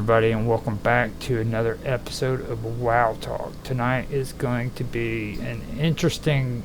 everybody, and welcome back to another episode of WWOW Talk. Tonight is going to be an interesting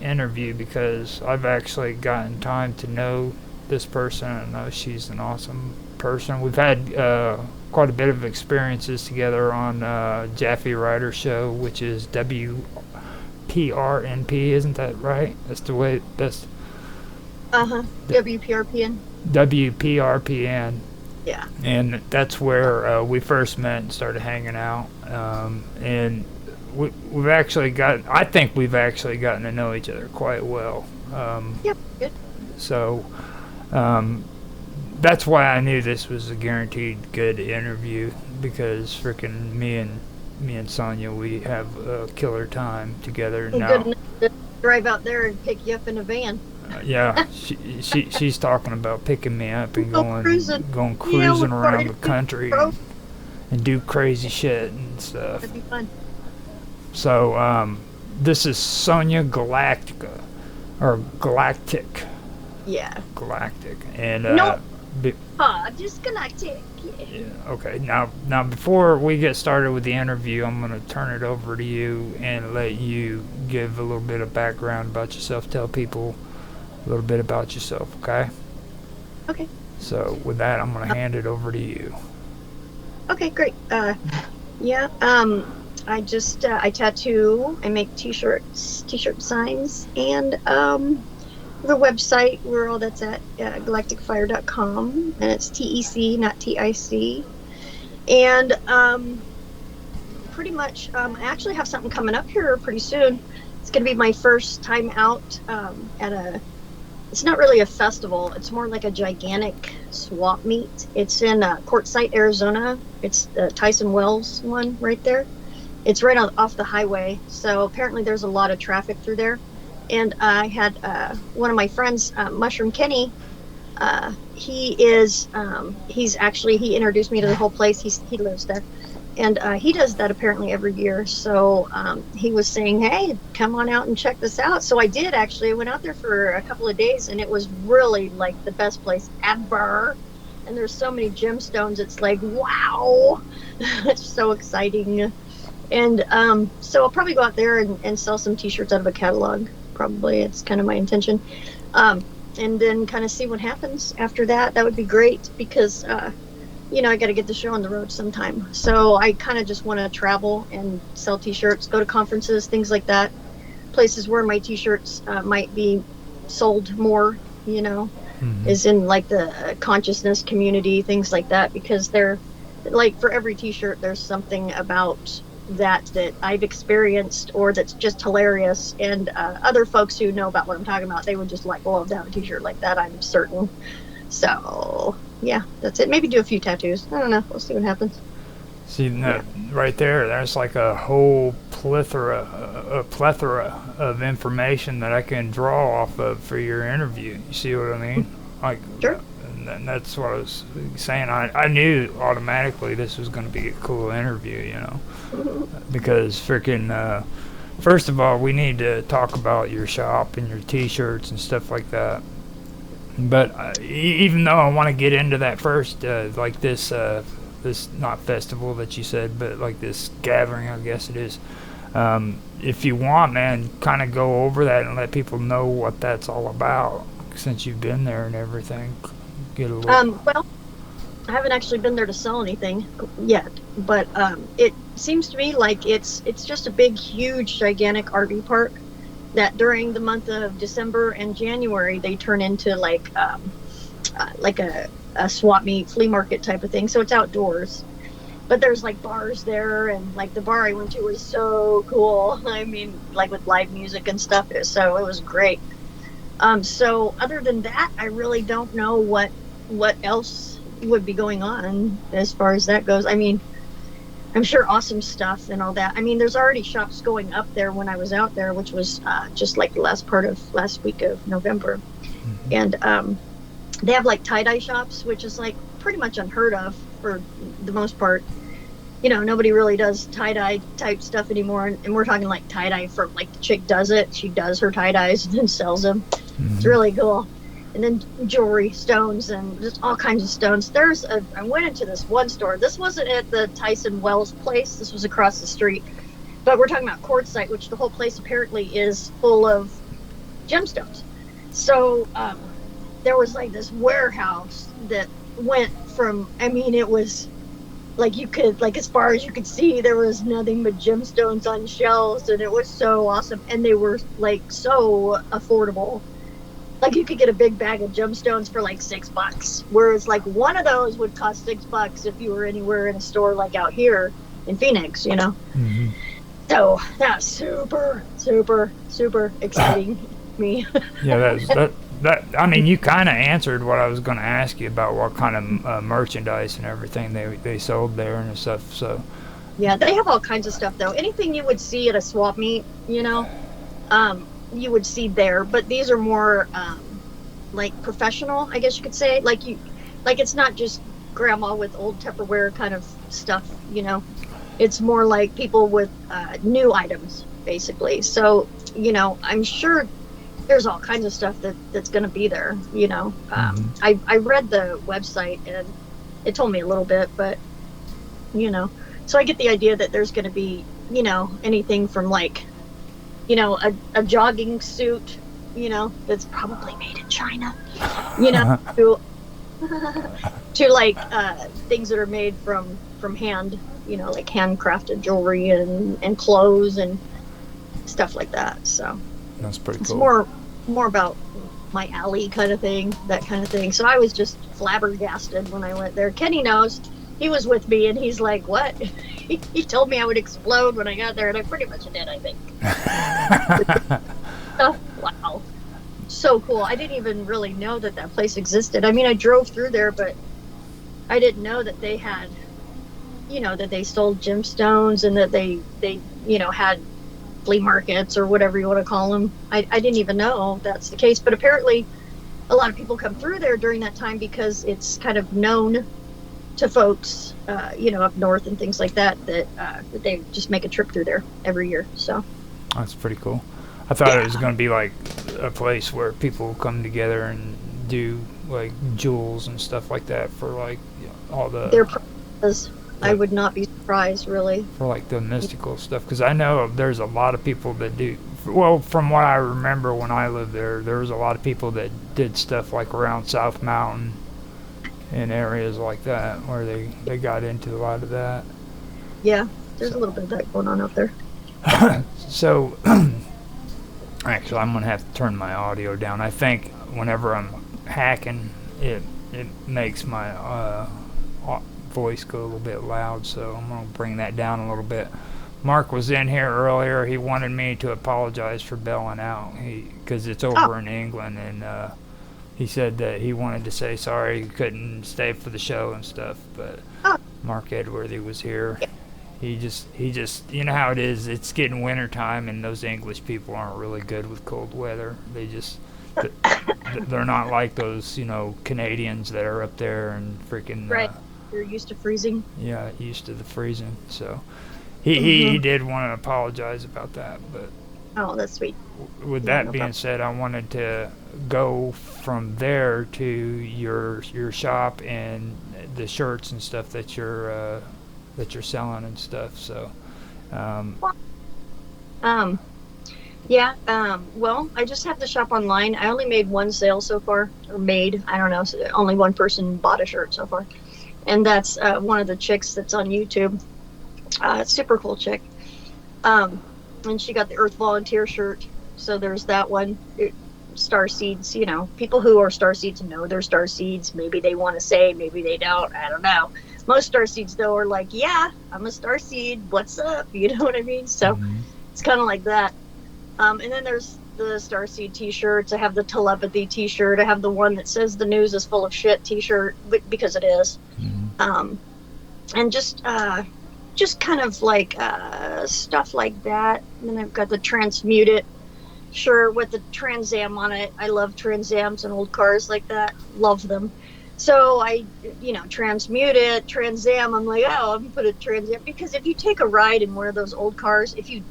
interview because I've actually gotten time to know this person. I know she's an awesome person. We've had quite a bit of experiences together on Jaffe Ryder's show, which is WPRNP, isn't that right? That's the way. That's WPRPN. WPRPN. Yeah. And that's where we first met and started hanging out. And we've actually I think we've actually gotten to know each other quite well. Yep, good. So that's why I knew this was a guaranteed good interview, because freaking me and Sonia, we have a killer time together now. Good enough to drive out there and pick you up in a van. Yeah, she's talking about picking me up and going cruising around the country and do crazy shit and stuff. That'd be fun. So this is Sonia Galactica, or Galactic. Yeah. Galactic, and just Galactic. Yeah. Okay. Now before we get started with the interview, I'm gonna turn it over to you and let you give a little bit of background about yourself. Tell people a little bit about yourself, okay? Okay. So with that, I'm going to hand it over to you. Okay, great. I tattoo, I make t-shirt signs, and the website where all that's at, galacticfire.com, and it's TEC, not TIC. And pretty much, I actually have something coming up here pretty soon. It's going to be my first time out at it's not really a festival. It's more like a gigantic swap meet. It's in Quartzsite, Arizona. It's the Tyson Wells one right there. It's right off the highway. So apparently there's a lot of traffic through there. And I had one of my friends, Mushroom Kenny. He introduced me to the whole place. He lives there. And he does that apparently every year. So he was saying, hey, come on out and check this out. So I did, actually. I went out there for a couple of days, and it was really like the best place ever. And there's so many gemstones. It's like, wow. It's so exciting. And so I'll probably go out there and sell some t-shirts out of a catalog. Probably. It's kind of my intention. And then kind of see what happens after that. That would be great, because I got to get the show on the road sometime. So I kind of just want to travel and sell t-shirts, go to conferences, things like that. Places where my t-shirts might be sold more, is in like the consciousness community, things like that. Because they're like, for every t-shirt, there's something about that I've experienced or that's just hilarious. And other folks who know about what I'm talking about, they would just love to have a t-shirt like that, I'm certain. So yeah, that's it. Maybe do a few tattoos. I don't know. We'll see what happens. See, right there, there's like a whole plethora of information that I can draw off of for your interview. You see what I mean? Like, sure. And that's what I was saying. I knew automatically this was going to be a cool interview, because freaking, first of all, we need to talk about your shop and your t-shirts and stuff like that. But even though I want to get into that first, like this not festival that you said, but like this gathering, I guess it is. If you want, man, kind of go over that and let people know what that's all about, since you've been there and everything. Get a little. Well, I haven't actually been there to sell anything yet, but it seems to me like it's just a big, huge, gigantic RV park that during the month of December and January they turn into like a swap meet, flea market type of thing. So it's outdoors, but there's like bars there, and like the bar I went to was so cool. I mean, like with live music and stuff. So it was great. So other than that, I really don't know what else would be going on as far as that goes. I mean, I'm sure awesome stuff and all that. I mean, there's already shops going up there when I was out there, which was just like the last week of November. Mm-hmm. And they have like tie-dye shops, which is like pretty much unheard of for the most part. Nobody really does tie-dye type stuff anymore. And we're talking like tie-dye for like the chick does it. She does her tie-dyes and then sells them. Mm-hmm. It's really cool. and then jewelry, stones, and just all kinds of stones. I went into this one store. This wasn't at the Tyson Wells place. This was across the street. But we're talking about quartzite, which the whole place apparently is full of gemstones. So there was like this warehouse that went from, I mean, it was like you could, like as far as you could see, there was nothing but gemstones on shelves, and it was so awesome. And they were like so affordable. Like you could get a big bag of gemstones for like $6, whereas like one of those would cost $6 if you were anywhere in a store like out here in Phoenix, you know. Mm-hmm. So that's super, super, super exciting me. Yeah, that. I mean, you kind of answered what I was going to ask you about what kind of merchandise and everything they sold there and stuff. So. Yeah, they have all kinds of stuff though. Anything you would see at a swap meet, you know, you would see there. But these are more like professional, I guess you could say. Like it's not just grandma with old Tupperware kind of stuff, you know. It's more like people with new items, basically. So, you know, I'm sure there's all kinds of stuff that's going to be there, you know. I read the website, and it told me a little bit, but, you know. So I get the idea that there's going to be, you know, anything from, like, you know, a jogging suit, you know, that's probably made in China, you know, to like, things that are made from hand, you know, like handcrafted jewelry and clothes and stuff like that. So that's pretty it's cool. more about my alley kind of thing, that kind of thing. So I was just flabbergasted when I went there. Kenny knows. He was with me, and he's like, what? He told me I would explode when I got there, and I pretty much did, I think. Oh, wow. So cool. I didn't even really know that place existed. I mean, I drove through there, but I didn't know that they had, you know, that they sold gemstones and that they you know, had flea markets or whatever you want to call them. I didn't even know that's the case, but apparently a lot of people come through there during that time because it's kind of known to folks, you know, up north and things like that they just make a trip through there every year. So that's pretty cool. I thought it was going to be like a place where people come together and do like jewels and stuff like that for like, you know, all the. Their purposes. I would not be surprised, really. For like the mystical stuff, because I know there's a lot of people that do. Well, from what I remember when I lived there was a lot of people that did stuff like around South Mountain and areas like that where they got into a lot of that. Yeah, there's a little bit of that going on out there. So, actually, I'm gonna have to turn my audio down. I think whenever I'm hacking, it makes my voice go a little bit loud, so I'm gonna bring that down a little bit. Mark was in here earlier. He wanted me to apologize for bailing out, because it's over in England, and he said that he wanted to say sorry he couldn't stay for the show and stuff, but Mark Edworthy was here. He just, you know how it is. It's getting winter time, and those English people aren't really good with cold weather. They just, they're not like those, you know, Canadians that are up there and freaking. Right. You're used to freezing. Yeah, used to the freezing. So he did want to apologize about that, but. Oh, that's sweet. With that being said, I wanted to go from there to your shop and the shirts and stuff that you're selling and stuff. So, well, I just have the shop online. I only made one sale so far, or I don't know. So only one person bought a shirt so far, and that's one of the chicks that's on YouTube. Super cool chick. And she got the Earth Volunteer shirt. So there's that one. Star seeds, you know, people who are star seeds know they're star seeds. Maybe they want to say, maybe they don't. I don't know. Most star seeds, though, are like, yeah, I'm a star seed. What's up? You know what I mean? So it's kind of like that. And then there's the star seed t-shirts. I have the telepathy t-shirt. I have the one that says the news is full of shit t-shirt, because it is. And just kind of like stuff like that. And then I've got the Transmute It shirt with the Trans Am on it. I love Trans Ams and old cars like that. Love them. So I, you know, Transmute It, Trans Am. I'm like, oh, I'm gonna put a Trans Am, because if you take a ride in one of those old cars, if you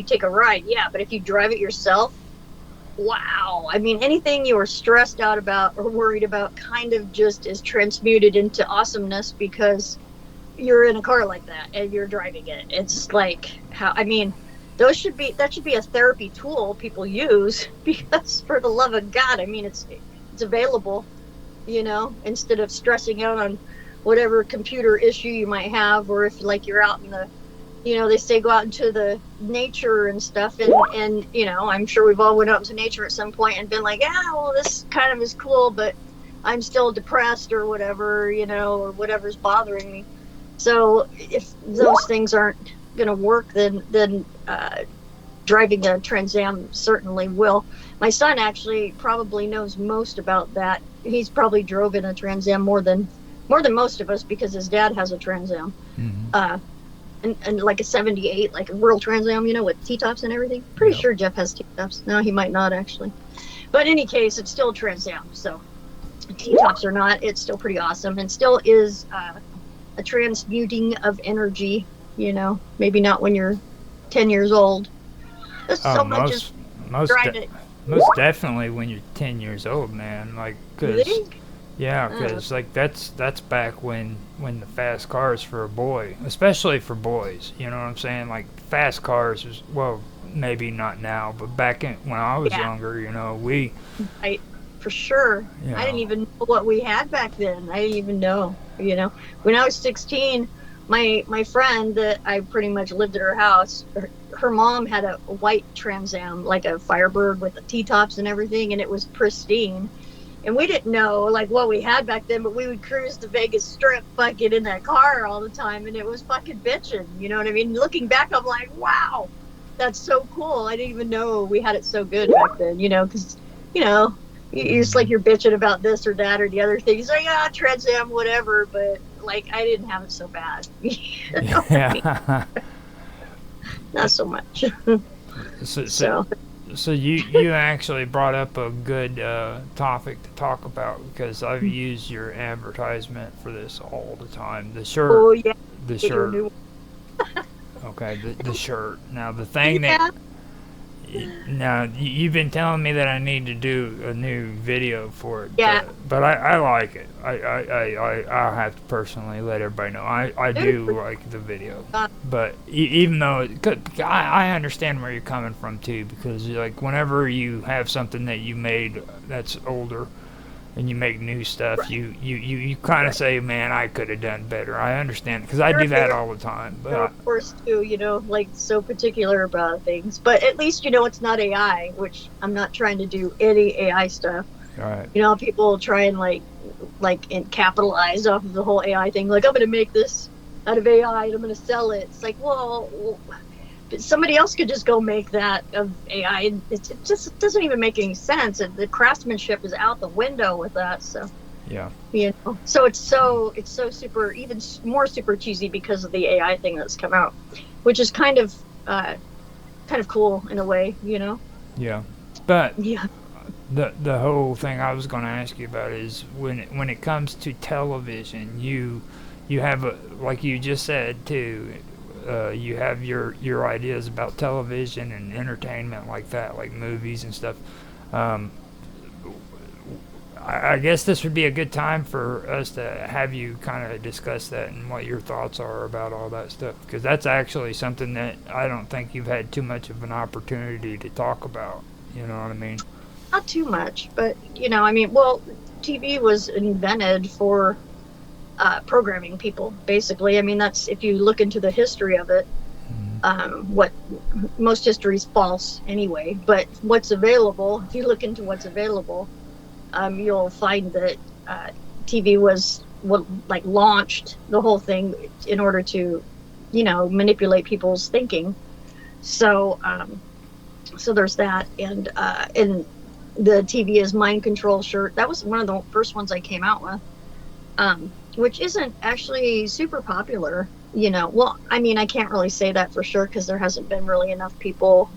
take a ride, yeah, but if you drive it yourself, wow. I mean, anything you were stressed out about or worried about kind of just is transmuted into awesomeness because you're in a car like that and you're driving it. It's like how, I mean, that should be a therapy tool people use because for the love of God, I mean, it's available, instead of stressing out on whatever computer issue you might have, or if like you're out in the, they say go out into the nature and stuff, and I'm sure we've all went out into nature at some point and been like, yeah, well, this kind of is cool, but I'm still depressed or whatever, or whatever's bothering me. So if those things aren't going to work, then driving a Trans Am certainly will. My son actually probably knows most about that. He's probably drove in a Trans Am more than most of us because his dad has a Trans Am. Mm-hmm. And like a 78, like a real Trans Am, with T-tops and everything. Pretty sure Jeff has T-tops. No, he might not actually. But in any case, it's still a Trans Am. So T-tops or not, it's still pretty awesome and still is a transmuting of energy, maybe not when you're 10 years old. Most definitely when you're 10 years old, man. Like, because like that's back when the fast cars for a boy, especially for boys, you know what I'm saying? Like fast cars was, well, maybe not now, but back when I was younger, we. For sure. I didn't even know what we had back then. I didn't even know, When I was 16, my friend that I pretty much lived at her house, her mom had a white Trans Am, like a Firebird with the T-tops and everything, and it was pristine. And we didn't know like what we had back then, but we would cruise the Vegas Strip fucking in that car all the time, and it was fucking bitching. You know what I mean? Looking back, I'm like, wow, that's so cool. I didn't even know we had it so good back then, because, it's like you're bitching about this or that or the other thing. It's like, Trans Am, whatever, but like I didn't have it so bad. Yeah. Not so much. So you actually brought up a good topic to talk about because I've used your advertisement for this all the time. The shirt. Oh yeah. The shirt. Okay, the shirt. Now the thing that. Now you've been telling me that I need to do a new video for it. Yeah. But I like it. I'll have to personally let everybody know. I do like the video. But even though I understand where you're coming from too, because like whenever you have something that you made that's older and you make new stuff, you kind of say, man, I could have done better. I understand because I do that all the time. But of course too, like so particular about things. But at least it's not AI, which I'm not trying to do any AI stuff. Right. People try and and capitalize off of the whole AI thing. Like I'm going to make this out of AI and I'm going to sell it. It's like, well, somebody else could just go make that of AI, and it just doesn't even make any sense. The craftsmanship is out the window with that. So yeah, so it's so super, even more super cheesy because of the AI thing that's come out, which is kind of cool in a way, Yeah, but yeah. The whole thing I was going to ask you about is when it comes to television, you have like you just said too. You have your ideas about television and entertainment like that, like movies and stuff. I guess this would be a good time for us to have you kind of discuss that and what your thoughts are about all that stuff, because that's actually something that I don't think you've had too much of an opportunity to talk about. You know what I mean? Not too much, but well, TV was invented for programming people, basically. I mean, that's, if you look into the history of it, what most history is false anyway, but what's available, if you look into what's available, you'll find that TV was what launched the whole thing in order to manipulate people's thinking. So there's that, and the TV is mind control shirt. That was one of the first ones I came out with. Which isn't actually super popular, Well, I mean, I can't really say that for sure because there hasn't been really enough people